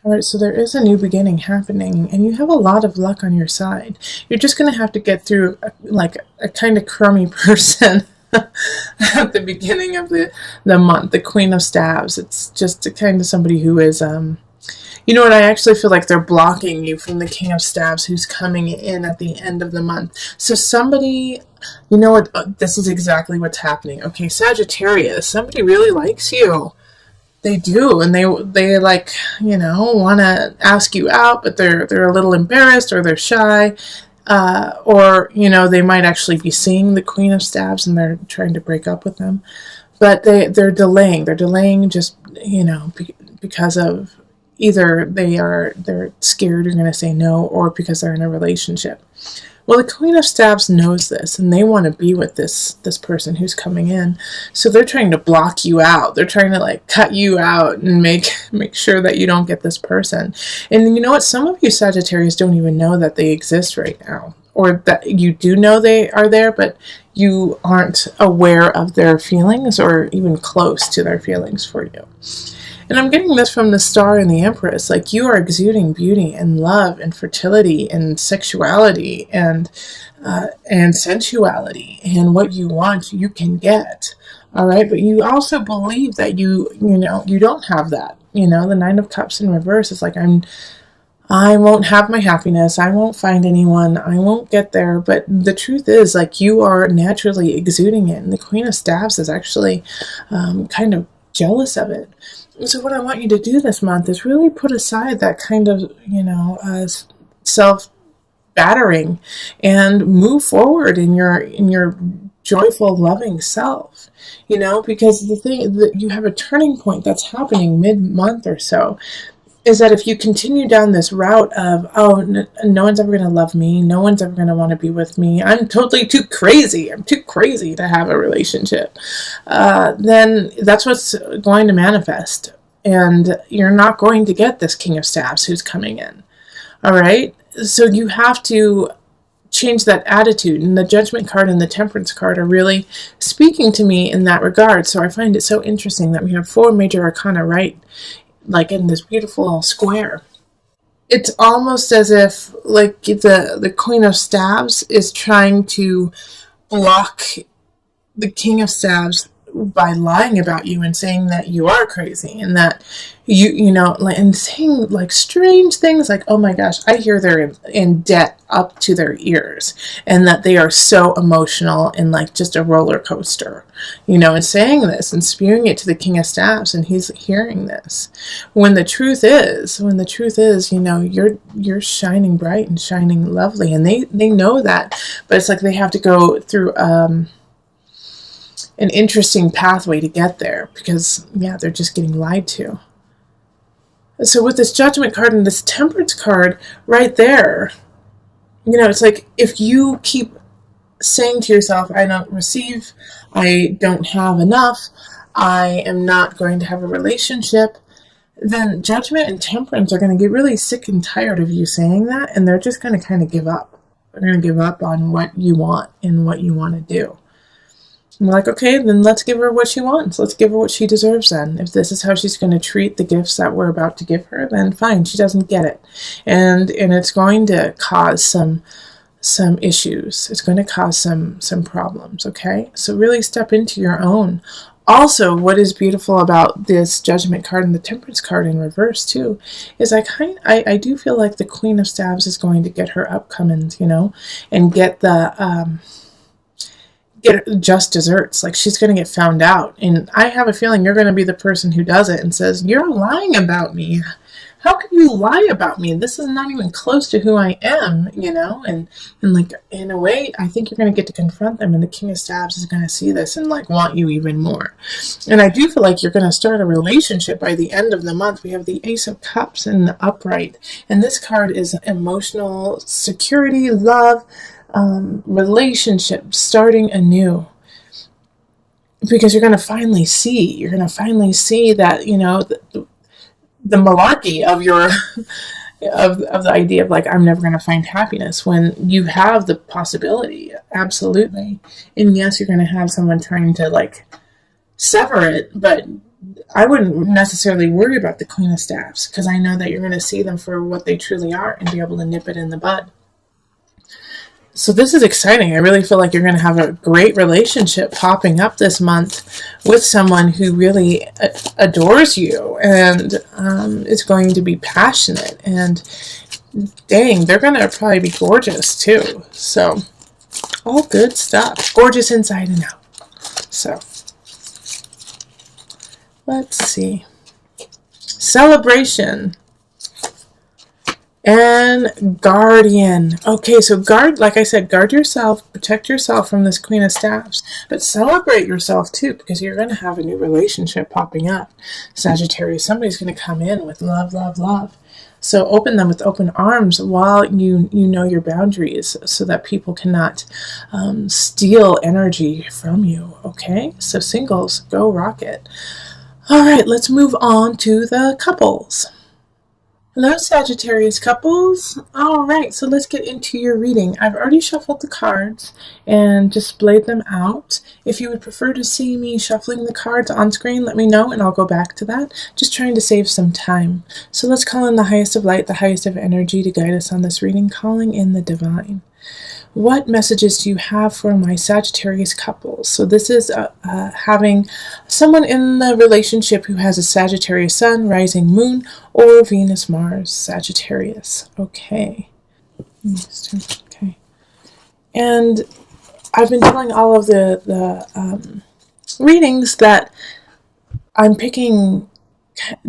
All right, so there is a new beginning happening, and you have a lot of luck on your side. You're just going to have to get through like a kind of crummy person at the beginning of the month, the Queen of Staves. It's just a kind of somebody who is, you know what, I actually feel like they're blocking you from the King of Staves who's coming in at the end of the month. So somebody, you know what, this is exactly what's happening. Okay, Sagittarius, somebody really likes you. They do, and they like, you know, want to ask you out, but they're a little embarrassed, or they're shy, or you know, they might actually be seeing the Queen of Staves and they're trying to break up with them, but they're delaying. They're delaying just, you know, because of either they're scared you're going to say no, or because they're in a relationship. Well, the Queen of Staves knows this, and they want to be with this person who's coming in. So they're trying to block you out. They're trying to like cut you out and make sure that you don't get this person. And you know what? Some of you Sagittarius don't even know that they exist right now, or that you do know they are there, but you aren't aware of their feelings or even close to their feelings for you. And I'm getting this from the Star and the Empress. Like, you are exuding beauty and love and fertility and sexuality and sensuality, and what you want you can get. All right, but you also believe that you know, you don't have that. You know, the Nine of Cups in reverse is like, I won't have my happiness. I won't find anyone. I won't get there. But the truth is, like, you are naturally exuding it. And the Queen of Staves is actually kind of jealous of it. So what I want you to do this month is really put aside that kind of, you know, self-battering, and move forward in your joyful, loving self. You know, because the thing that you have a turning point that's happening mid-month or so, is that if you continue down this route of, oh, no one's ever going to love me, no one's ever going to want to be with me, I'm totally too crazy, I'm too crazy to have a relationship, then that's what's going to manifest. And you're not going to get this King of Staves who's coming in. All right? So you have to change that attitude. And the Judgment card and the Temperance card are really speaking to me in that regard. So I find it so interesting that we have 4 major arcana right, like in this beautiful square. It's almost as if like the Queen of Staves is trying to block the King of Staves by lying about you and saying that you are crazy, and that you know, and saying like strange things like, oh my gosh, I hear they're in debt up to their ears, and that they are so emotional and like just a roller coaster, you know, and saying this and spewing it to the King of Staves, and he's hearing this, when the truth is, you know, you're shining bright and shining lovely, and they know that, but it's like they have to go through an interesting pathway to get there, because yeah, they're just getting lied to. So with this Judgment card and this Temperance card right there, you know, it's like if you keep saying to yourself, I don't receive, I don't have enough, I am not going to have a relationship, then Judgment and Temperance are going to get really sick and tired of you saying that, and they're just going to kind of give up. They're going to give up on what you want and what you want to do. I'm like, okay, then let's give her what she wants. Let's give her what she deserves then. If this is how she's going to treat the gifts that we're about to give her, then fine, she doesn't get it. And it's going to cause some issues. It's going to cause some problems, okay? So really step into your own. Also, what is beautiful about this Judgment card and the Temperance card in reverse too, is I do feel like the Queen of Staves is going to get her upcomings, you know, and get the get just desserts. Like, she's going to get found out, and I have a feeling you're going to be the person who does it and says, you're lying about me. How can you lie about me? This is not even close to who I am, you know? And like, in a way, I think you're going to get to confront them, and the King of Staves is going to see this and like want you even more. And I do feel like you're going to start a relationship by the end of the month. We have the Ace of Cups in the upright, and this card is emotional security, love, relationship, starting anew, because you're going to finally see that, you know, the malarkey of your of the idea of like, I'm never going to find happiness, when you have the possibility, absolutely. And yes, you're going to have someone trying to like sever it, but I wouldn't necessarily worry about the Queen of Staffs, because I know that you're going to see them for what they truly are and be able to nip it in the bud. So this is exciting. I really feel like you're going to have a great relationship popping up this month with someone who really adores you and is going to be passionate. And dang, they're going to probably be gorgeous too. So all good stuff. Gorgeous inside and out. So let's see. Celebration. And guardian. Okay, so like I said, guard yourself, protect yourself from this Queen of Staffs, but celebrate yourself too, because you're going to have a new relationship popping up. Sagittarius, somebody's going to come in with love, love, love. So open them with open arms while you know your boundaries, so that people cannot steal energy from you. Okay, so singles, go rocket. All right, let's move on to the couples. Hello, Sagittarius couples. All right, so let's get into your reading. I've already shuffled the cards and displayed them out. If you would prefer to see me shuffling the cards on screen, let me know and I'll go back to that. Just trying to save some time. So let's call in the highest of light, the highest of energy to guide us on this reading, calling in the divine. What messages do you have for my Sagittarius couples? So this is having someone in the relationship who has a Sagittarius sun, rising moon, or Venus, Mars, Sagittarius. Okay. Okay. And I've been telling all of the readings that I'm picking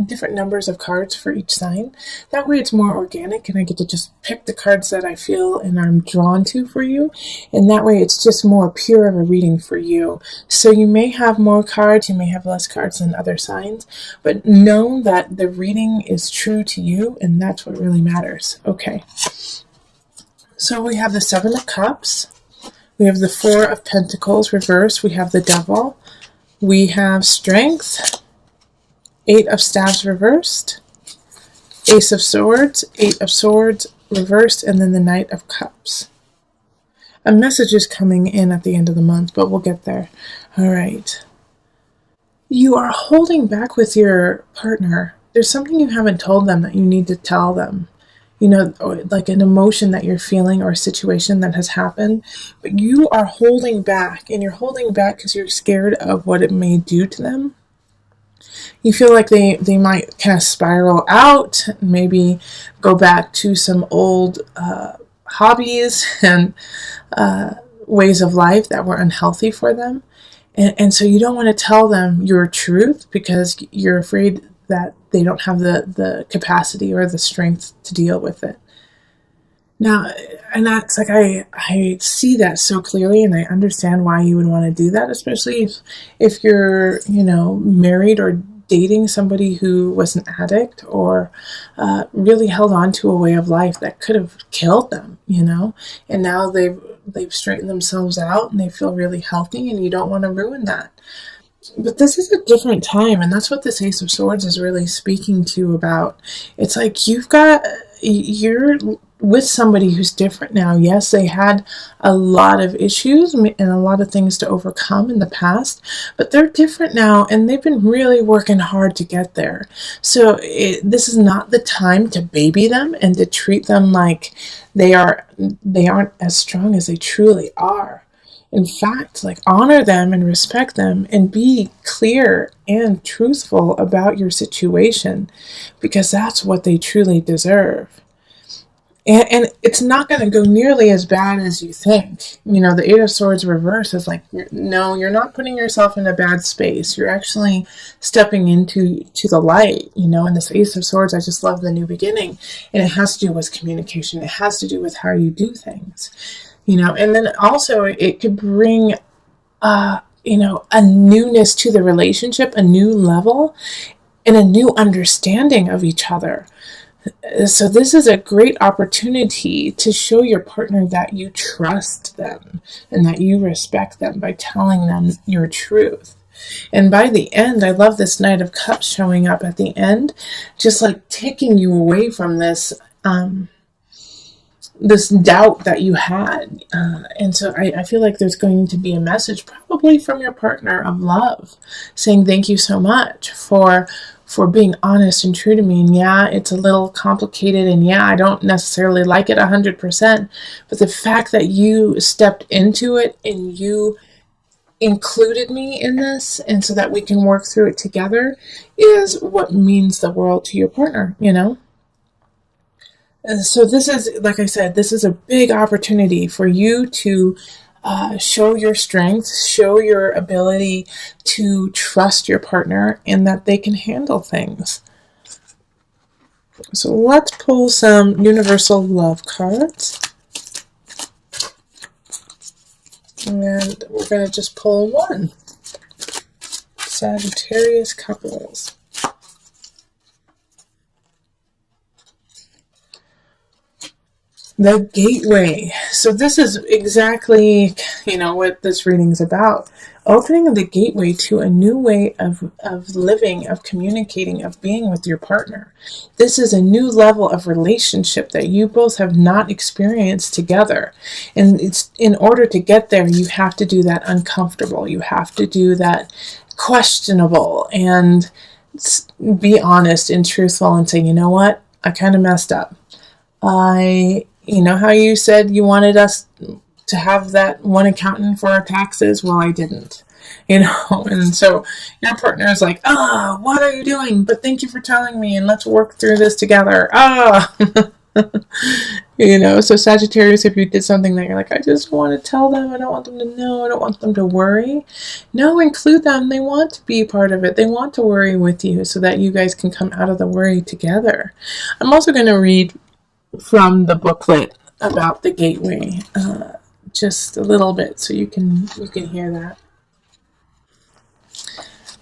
different numbers of cards for each sign. That way it's more organic and I get to just pick the cards that I feel and I'm drawn to for you. And that way it's just more pure of a reading for you. So you may have more cards, you may have less cards than other signs, but know that the reading is true to you and that's what really matters. Okay. So we have the Seven of Cups. We have the Four of Pentacles reversed. We have the Devil. We have Strength. Eight of Staves reversed, Ace of Swords, Eight of Swords reversed, and then the Knight of Cups. A message is coming in at the end of the month, but we'll get there. All right. You are holding back with your partner. There's something you haven't told them that you need to tell them. You know, like an emotion that you're feeling or a situation that has happened, but you are holding back, and you're holding back because you're scared of what it may do to them. You feel like they might kind of spiral out, maybe go back to some old hobbies and ways of life that were unhealthy for them. And so you don't want to tell them your truth because you're afraid that they don't have the capacity or the strength to deal with it. Now, and that's like, I see that so clearly and I understand why you would want to do that, especially if you're, married or dating somebody who was an addict or really held on to a way of life that could have killed them, and now they've straightened themselves out and they feel really healthy and you don't want to ruin that. But this is a different time, and that's what this Ace of Swords is really speaking to you about. It's like you're with somebody who's different now. Yes, they had a lot of issues and a lot of things to overcome in the past, but they're different now and they've been really working hard to get there. So this is not the time to baby them and to treat them like they aren't as strong as they truly are. In fact, honor them and respect them and be clear and truthful about your situation, because that's what they truly deserve. And it's not going to go nearly as bad as you think. The Eight of Swords reverse is no, you're not putting yourself in a bad space. You're actually stepping into the light, and this Ace of Swords, I just love the new beginning. And it has to do with communication. It has to do with how you do things, and then also it could bring, a newness to the relationship, a new level, and a new understanding of each other. So this is a great opportunity to show your partner that you trust them and that you respect them by telling them your truth. And by the end, I love this Knight of Cups showing up at the end, just taking you away from this this doubt that you had. And so I feel like there's going to be a message probably from your partner of love saying thank you so much for being honest and true to me. And yeah, it's a little complicated, and yeah, I don't necessarily like it 100%, but the fact that you stepped into it and you included me in this, and so that we can work through it together, is what means the world to your partner, you know? And so this is, like I said, this is a big opportunity for you to show your strength, show your ability to trust your partner and that they can handle things. So let's pull some universal love cards. And we're going to just pull one. Sagittarius couples. The gateway. So this is exactly, what this reading is about. Opening the gateway to a new way of living, of communicating, of being with your partner. This is a new level of relationship that you both have not experienced together. And it's in order to get there, you have to do that uncomfortable. You have to do that questionable and be honest and truthful and say, you know what? I kind of messed up. You know how you said you wanted us to have that one accountant for our taxes? Well, I didn't, and so your partner is like, what are you doing? But thank you for telling me, and let's work through this together. So Sagittarius, if you did something that you're like, I just want to tell them, I don't want them to know, I don't want them to worry. No, include them. They want to be part of it. They want to worry with you so that you guys can come out of the worry together. I'm also going to read from the booklet about the gateway, just a little bit, so you can hear that.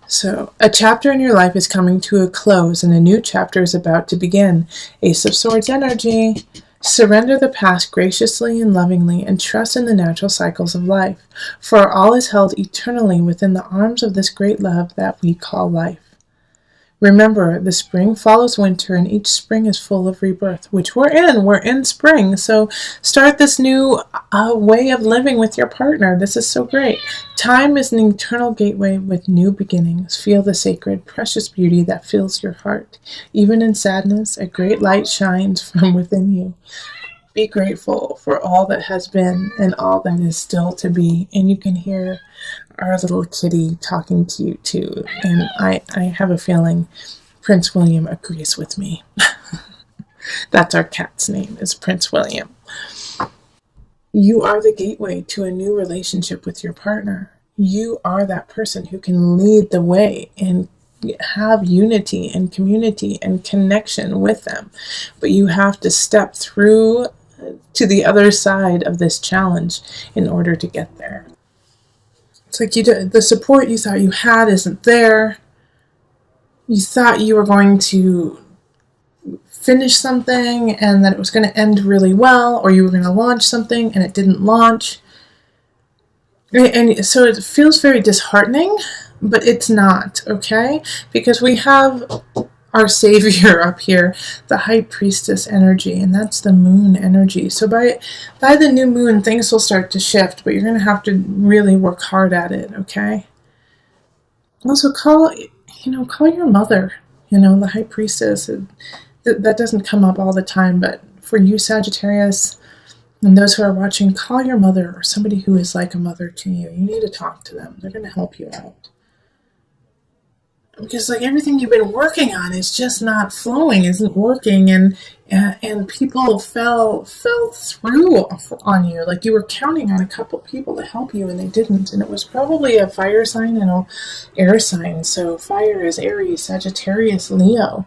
So, a chapter in your life is coming to a close, and a new chapter is about to begin. Ace of Swords energy. Surrender the past graciously and lovingly, and trust in the natural cycles of life, for all is held eternally within the arms of this great love that we call life. Remember, the spring follows winter, and each spring is full of rebirth, which we're in. We're in spring, so start this new way of living with your partner. This is so great. Time is an eternal gateway with new beginnings. Feel the sacred, precious beauty that fills your heart. Even in sadness, a great light shines from within you. Be grateful for all that has been and all that is still to be. And you can hear our little kitty talking to you too. And I have a feeling Prince William agrees with me. That's our cat's name, is Prince William. You are the gateway to a new relationship with your partner. You are that person who can lead the way and have unity and community and connection with them. But you have to step through to the other side of this challenge in order to get there. It's like the support you thought you had isn't there. You thought you were going to finish something and that it was going to end really well, or you were going to launch something and it didn't launch. And so it feels very disheartening, but it's not, okay? Because we have our savior up here, the high priestess energy, and that's the moon energy. So by the new moon, things will start to shift, but you're going to have to really work hard at it, okay? Also call your mother, the high priestess. That doesn't come up all the time, but for you, Sagittarius, and those who are watching, call your mother or somebody who is like a mother to you. You need to talk to them. They're going to help you out. Because everything you've been working on is just not flowing, isn't working, and people fell through on you. Like you were counting on a couple people to help you and they didn't. And it was probably a fire sign and an air sign. So fire is Aries, Sagittarius, Leo.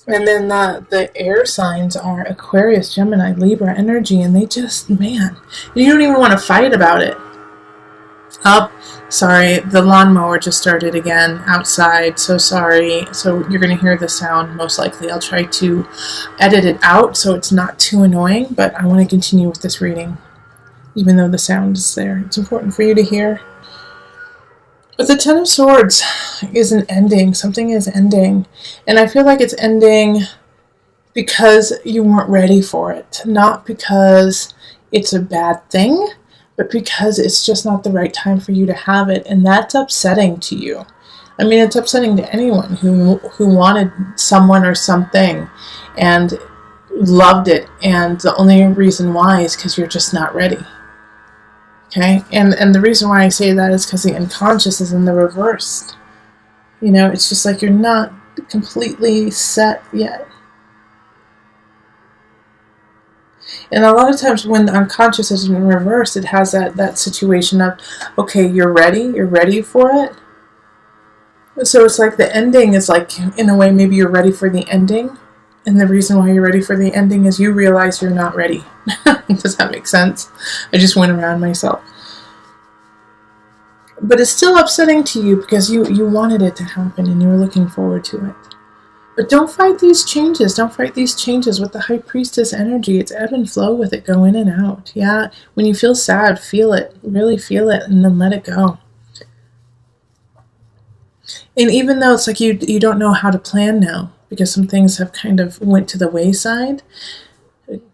And then the air signs are Aquarius, Gemini, Libra energy, and they just, man, you don't even want to fight about it. Sorry, the lawnmower just started again outside, so sorry. So you're going to hear the sound, most likely. I'll try to edit it out so it's not too annoying, but I want to continue with this reading, even though the sound is there. It's important for you to hear. But the Ten of Swords is an ending. Something is ending. And I feel like it's ending because you weren't ready for it. Not because it's a bad thing, but because it's just not the right time for you to have it. And that's upsetting to you. I mean, it's upsetting to anyone who wanted someone or something and loved it. And the only reason why is because you're just not ready. Okay? And the reason why I say that is because the unconscious is in the reverse. You know, it's just like you're not completely set yet. And a lot of times when the unconscious is in reverse, it has that situation of, okay, you're ready for it. So it's like the ending is like, in a way, maybe you're ready for the ending. And the reason why you're ready for the ending is you realize you're not ready. Does that make sense? I just went around myself. But it's still upsetting to you because you wanted it to happen and you were looking forward to it. But don't fight these changes. Don't fight these changes with the High Priestess energy. It's ebb and flow with it. Go in and out. Yeah, when you feel sad, feel it. Really feel it and then let it go. And even though it's like you don't know how to plan now because some things have kind of went to the wayside,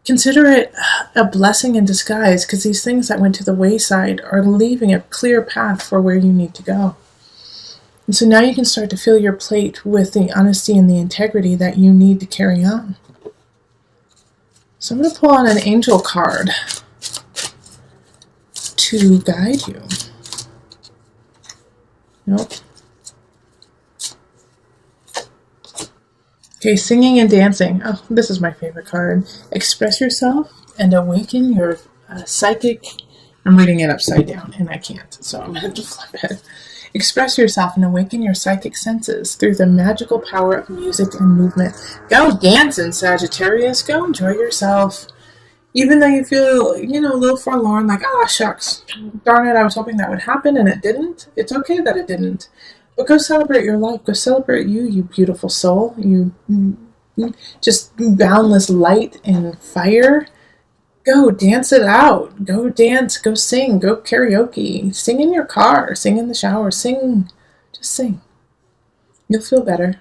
consider it a blessing in disguise because these things that went to the wayside are leaving a clear path for where you need to go. And so now you can start to fill your plate with the honesty and the integrity that you need to carry on. So I'm going to pull on an angel card to guide you. Nope. Okay, singing and dancing. Oh, this is my favorite card. Express yourself and awaken your psychic. I'm reading it upside down and I can't, so I'm going to have to flip it. Express yourself and awaken your psychic senses through the magical power of music and movement. Go dancing, Sagittarius. Go enjoy yourself. Even though you feel, a little forlorn, like, oh, shucks, darn it, I was hoping that would happen and it didn't. It's okay that it didn't. But go celebrate your life. Go celebrate you beautiful soul. You just boundless light and fire. Go dance it out. Go dance. Go sing. Go karaoke. Sing in your car. Sing in the shower. Sing. Just sing. You'll feel better.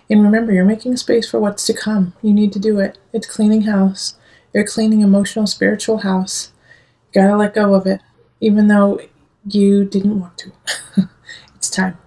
And remember, you're making space for what's to come. You need to do it. It's cleaning house. You're cleaning emotional, spiritual house. You gotta let go of it, even though you didn't want to. It's time.